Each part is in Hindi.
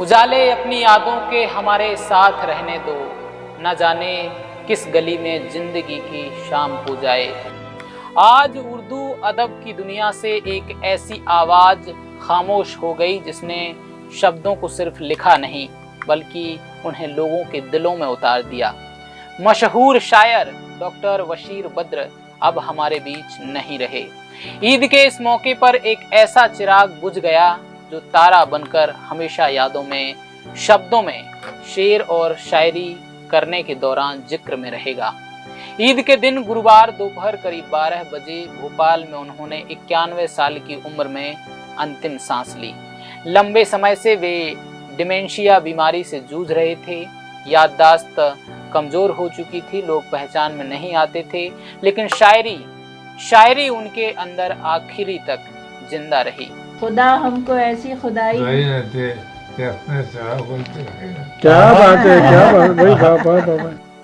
उजाले अपनी यादों के हमारे साथ रहने दो, न जाने किस गली में जिंदगी की शाम हो जाए। आज उर्दू अदब की दुनिया से एक ऐसी आवाज़ खामोश हो गई जिसने शब्दों को सिर्फ लिखा नहीं बल्कि उन्हें लोगों के दिलों में उतार दिया। मशहूर शायर डॉक्टर बशीर बद्र अब हमारे बीच नहीं रहे। ईद के इस मौके पर एक ऐसा चिराग बुझ गया जो तारा बनकर हमेशा यादों में, शब्दों में शेर और शायरी करने के दौरान जिक्र में रहेगा। ईद के दिन गुरुवार दोपहर करीब 12 बजे भोपाल में उन्होंने 91 साल की उम्र में अंतिम सांस ली। लंबे समय से वे डिमेंशिया बीमारी से जूझ रहे थे। याददाश्त कमजोर हो चुकी थी, लोग पहचान में नहीं आते थे, लेकिन शायरी उनके अंदर आखिरी तक जिंदा रही। खुदा हमको ऐसी खुदाई क्या बात है।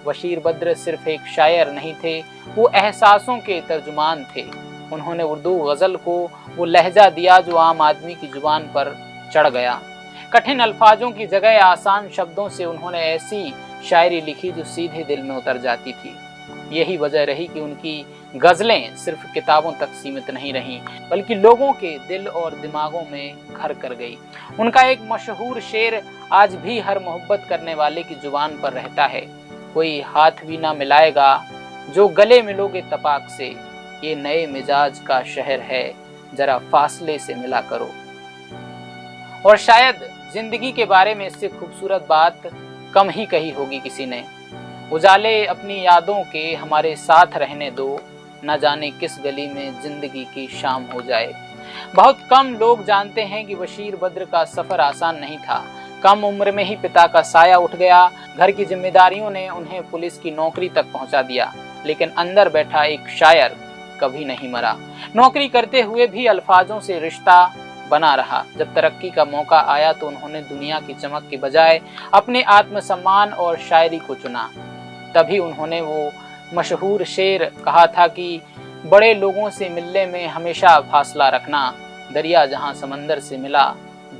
बशीर बद्र सिर्फ एक शायर नहीं थे, वो एहसासों के तर्जुमान थे। उन्होंने उर्दू गज़ल को वो लहजा दिया जो आम आदमी की जुबान पर चढ़ गया। कठिन अल्फाजों की जगह आसान शब्दों से उन्होंने ऐसी शायरी लिखी जो सीधे दिल में उतर जाती थी। यही वजह रही कि उनकी गज़लें सिर्फ किताबों तक सीमित नहीं रहीं बल्कि लोगों के दिल और दिमागों में घर कर गई। उनका एक मशहूर शेर आज भी हर मोहब्बत करने वाले की जुबान पर रहता है, कोई हाथ भी ना मिलाएगा जो गले मिलोगे तपाक से, ये नए मिजाज का शहर है जरा फासले से मिला करो। और शायद जिंदगी के बारे में इससे खूबसूरत बात कम ही कही होगी किसी ने। उजाले अपनी यादों के हमारे साथ रहने दो, न जाने किस गली में जिंदगी की शाम हो जाए। बहुत कम लोग जानते हैं कि बशीर बद्र का सफर आसान नहीं था। कम उम्र में ही पिता का साया उठ गया। घर की जिम्मेदारियों ने उन्हें पुलिस की नौकरी तक पहुंचा दिया, लेकिन अंदर बैठा एक शायर कभी नहीं मरा। नौकरी करते हुए भी अल्फाजों से रिश्ता बना रहा। जब तरक्की का मौका आया तो उन्होंने दुनिया की चमक की बजाय अपने आत्मसम्मान और शायरी को चुना। तभी उन्होंने वो मशहूर शेर कहा था कि बड़े लोगों से मिलने में हमेशा फासला रखना, दरिया जहां समंदर से मिला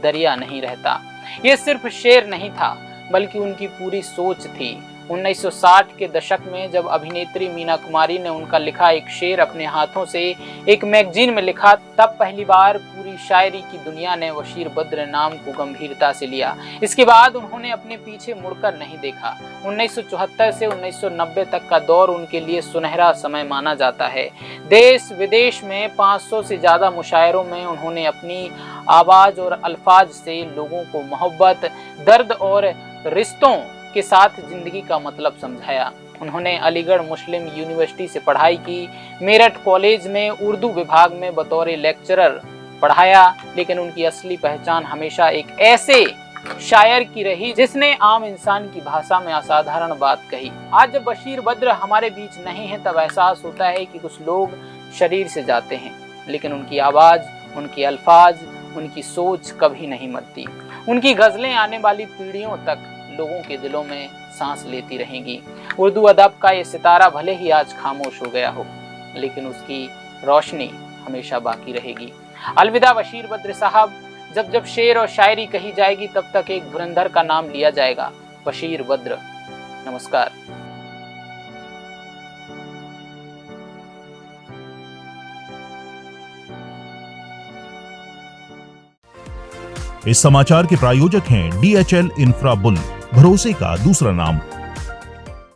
दरिया नहीं रहता। ये सिर्फ शेर नहीं था बल्कि उनकी पूरी सोच थी। 1960 के दशक में जब अभिनेत्री मीना कुमारी ने उनका लिखा एक शेर अपने हाथों से एक मैगजीन में लिखा, तब पहली बार पूरी शायरी की दुनिया ने बशीर बद्र नाम को गंभीरता से लिया। इसके बाद उन्होंने अपने पीछे मुड़कर नहीं देखा। 1974 से 1990 तक का दौर उनके लिए सुनहरा समय माना जाता है। देश विदेश में 500 से ज़्यादा मुशायरों में उन्होंने अपनी आवाज़ और अल्फाज से लोगों को मोहब्बत, दर्द और रिश्तों के साथ जिंदगी का मतलब समझाया। उन्होंने अलीगढ़ मुस्लिम यूनिवर्सिटी से पढ़ाई की, मेरठ कॉलेज में उर्दू विभाग में बतौर लेक्चरर पढ़ाया, लेकिन उनकी असली पहचान हमेशा एक ऐसे शायर की रही जिसने आम इंसान की भाषा में असाधारण बात कही। आज जब बशीर बद्र हमारे बीच नहीं है तब एहसास होता है कि कुछ लोग शरीर से जाते हैं, लेकिन उनकी आवाज़, उनके अल्फाज, उनकी सोच कभी नहीं मरती। उनकी गज़लें आने वाली पीढ़ियों तक लोगों के दिलों में सांस लेती रहेंगी। उर्दू अदब का ये सितारा भले ही आज खामोश हो गया हो, लेकिन उसकी रोशनी हमेशा बाकी रहेगी। अलविदा बशीर बद्र साहब। जब जब शेर और शायरी कही जाएगी तब तक एक धुरंधर का नाम लिया जाएगा, बशीर बद्र। नमस्कार। इस समाचार के प्रायोजक हैं DHL इंफ्राबुल, भरोसे का दूसरा नाम।